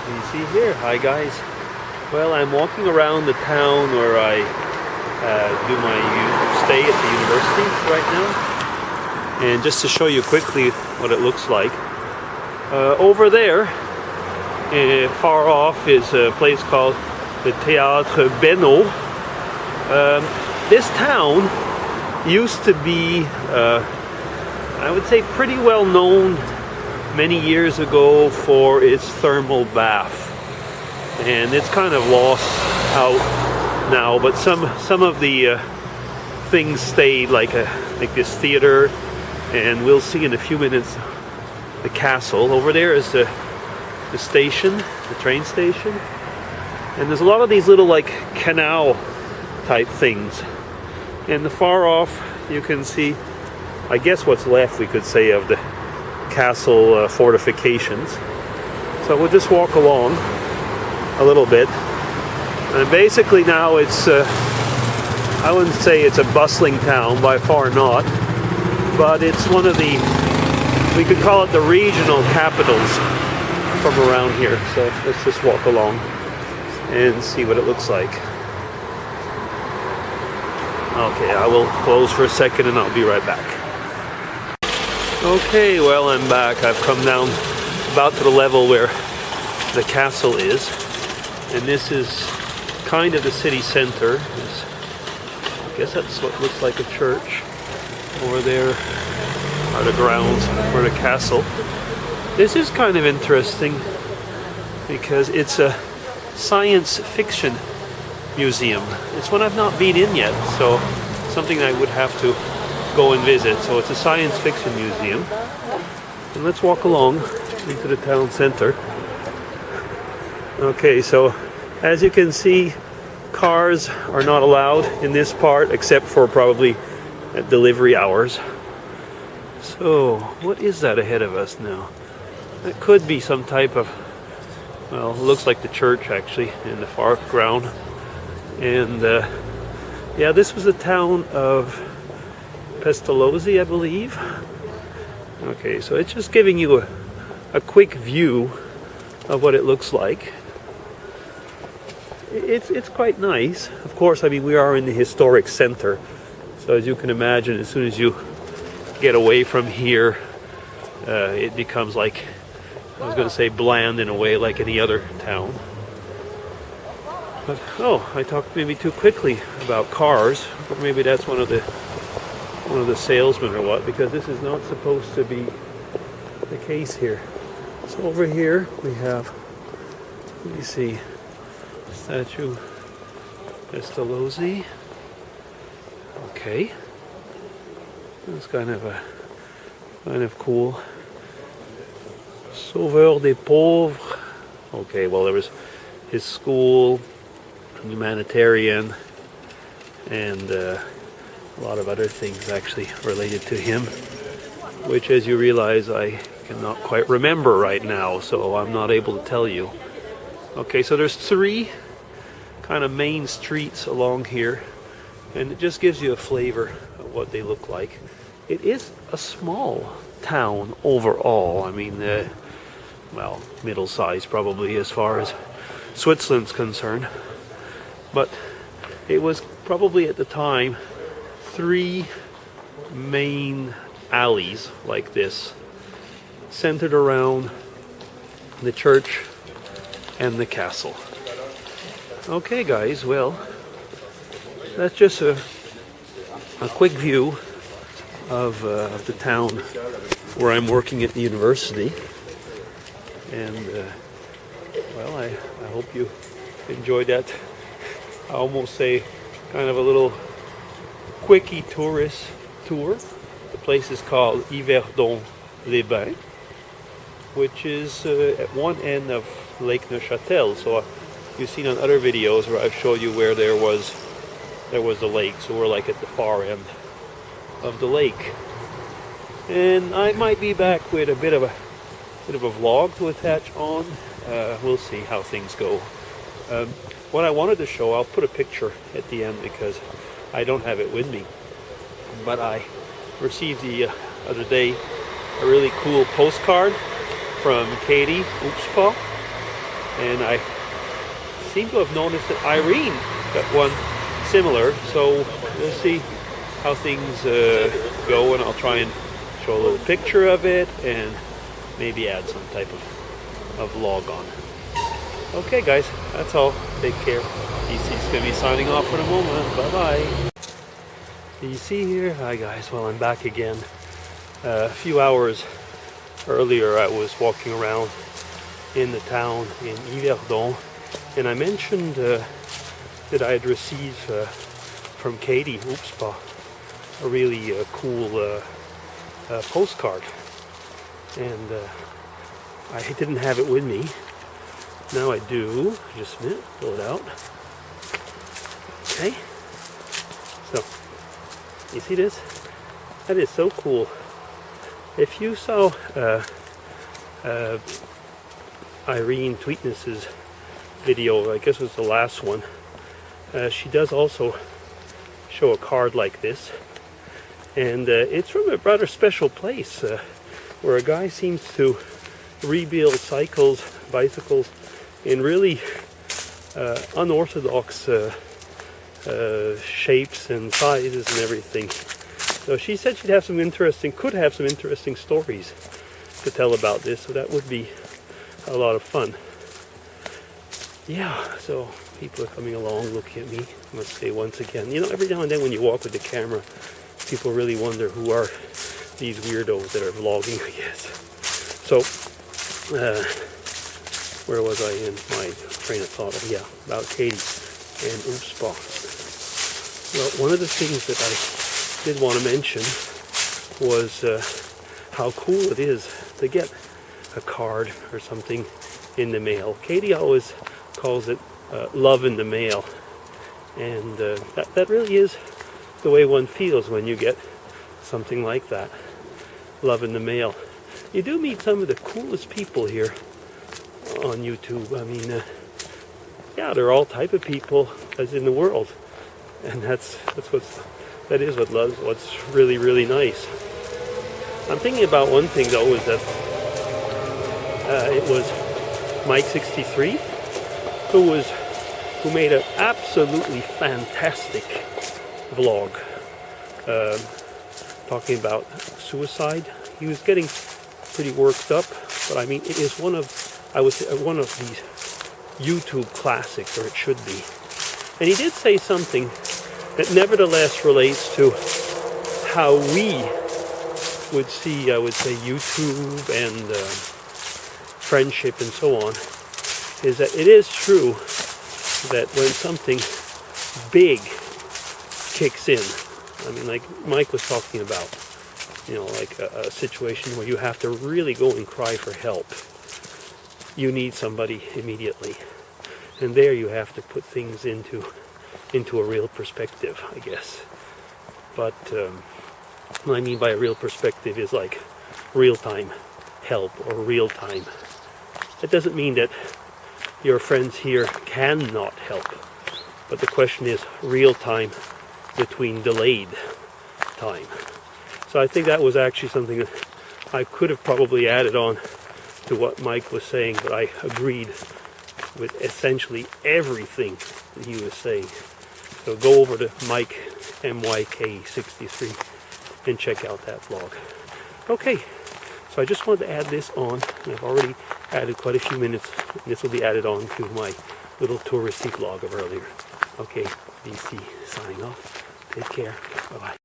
You see here, hi guys. Well, I'm walking around the town where I do my stay at the university right now. And just to show you quickly what it looks like, over there, far off, is a place called the Théâtre Beno. This town used to be, I would say, pretty well known many years ago for its thermal bath, and it's kind of lost out now. But some of the things stayed, like this theater, and we'll see in a few minutes the castle. Over there is the station, the train station, and there's a lot of these little like canal type things. And the far off, you can see, I guess what's left, we could say, of the castle fortifications. So we'll just walk along a little bit, and basically now it's I wouldn't say it's a bustling town, by far not, but it's one of the, we could call it the regional capitals from around here. So let's just walk along and see what it looks like. Okay, I will close for a second and I'll be right back. Okay, well, I'm back. I've come down about to the level where the castle is, and this is kind of the city center. I guess that's what looks like a church. Over there are the grounds for the castle. This is kind of interesting because it's a science fiction museum. It's one I've not been in yet, so something I would have to go and visit. So it's a science fiction museum, and let's walk along into the town center. Okay, so as you can see, cars are not allowed in this part except for probably at delivery hours. So what is that ahead of us now? That could be some type of, well, it looks like the church actually in the far ground. And yeah, this was the town of Pestalozzi, I believe. Okay, so it's just giving you a quick view of what it looks like. It's quite nice. Of course, I mean, we are in the historic center, so as you can imagine, as soon as you get away from here, it becomes like, I was going to say bland in a way, like any other town. But, oh, I talked maybe too quickly about cars, or maybe that's one of the salesmen or what, because this is not supposed to be the case here. So over here we have, let me see, statue Pestalozzi. Okay, that's kind of cool. Sauveur des pauvres. Okay, well, there was his school, humanitarian, and a lot of other things actually related to him, which, as you realize, I cannot quite remember right now, so I'm not able to tell you. Okay, so there's three kind of main streets along here, and it just gives you a flavor of what they look like. It is a small town overall. I mean, well, middle-sized probably as far as Switzerland's concerned, but it was probably at the time three main alleys like this, centered around the church and the castle. Okay, guys, well, that's just a quick view of the town where I'm working at the university, and well, I hope you enjoyed that. I almost say kind of a little quickie tourist tour. The place is called Yverdon-les-Bains, which is at one end of Lake Neuchâtel. So you've seen on other videos where I've showed you where there was a lake. So we're like at the far end of the lake. And I might be back with a bit of a vlog to attach on. We'll see how things go. What I wanted to show, I'll put a picture at the end because I don't have it with me, but I received the other day a really cool postcard from Katie, oopspaw, and I seem to have noticed that Irene got one similar, so we'll see how things go, and I'll try and show a little picture of it and maybe add some type of vlog on. Okay guys, that's all. Take care. DC's going to be signing off for the moment. Bye bye. DC here. Hi guys, well, I'm back again. A few hours earlier I was walking around in the town in Yverdon, and I mentioned that I had received from Katie, oopspaw, a really cool postcard, and I didn't have it with me. Now I do. Just a minute, pull it out. Okay, so you see this? That is so cool. If you saw Irene Tweetness's video, I guess it was the last one, she does also show a card like this, and it's from a rather special place where a guy seems to rebuild bicycles in really unorthodox shapes and sizes and everything. So she said could have some interesting stories to tell about this, so that would be a lot of fun. Yeah, so people are coming along looking at me. I must say once again, you know, every now and then when you walk with the camera, people really wonder who are these weirdos that are vlogging, I guess. So, where was I in my train of thought? Oh, yeah, about Katie and oopspaw. Well, one of the things that I did want to mention was how cool it is to get a card or something in the mail. Katie always calls it love in the mail, and that really is the way one feels when you get something like that, love in the mail. You do meet some of the coolest people here on YouTube. I mean, yeah, there are all type of people as in the world, and that's what's really, really nice. I'm thinking about one thing though, is that it was Mike63 who made an absolutely fantastic vlog talking about suicide. He was getting pretty worked up, but I mean, it is one of these YouTube classics, or it should be. And he did say something that nevertheless relates to how we would see, I would say, YouTube and friendship and so on, is that it is true that when something big kicks in, I mean, like Mike was talking about, you know, like a situation where you have to really go and cry for help, you need somebody immediately, and there you have to put things into a real perspective, I guess. But what I mean by a real perspective is like real-time help or real-time. That doesn't mean that your friends here cannot help, but the question is real-time between delayed time. So I think that was actually something that I could have probably added on to what Mike was saying, but I agreed with essentially everything that he was saying. So go over to Mike MYK63 and check out that vlog. Okay, so I just wanted to add this on, and I've already added quite a few minutes, and this will be added on to my little touristy vlog of earlier. Okay, DC signing off. Take care. Bye-bye.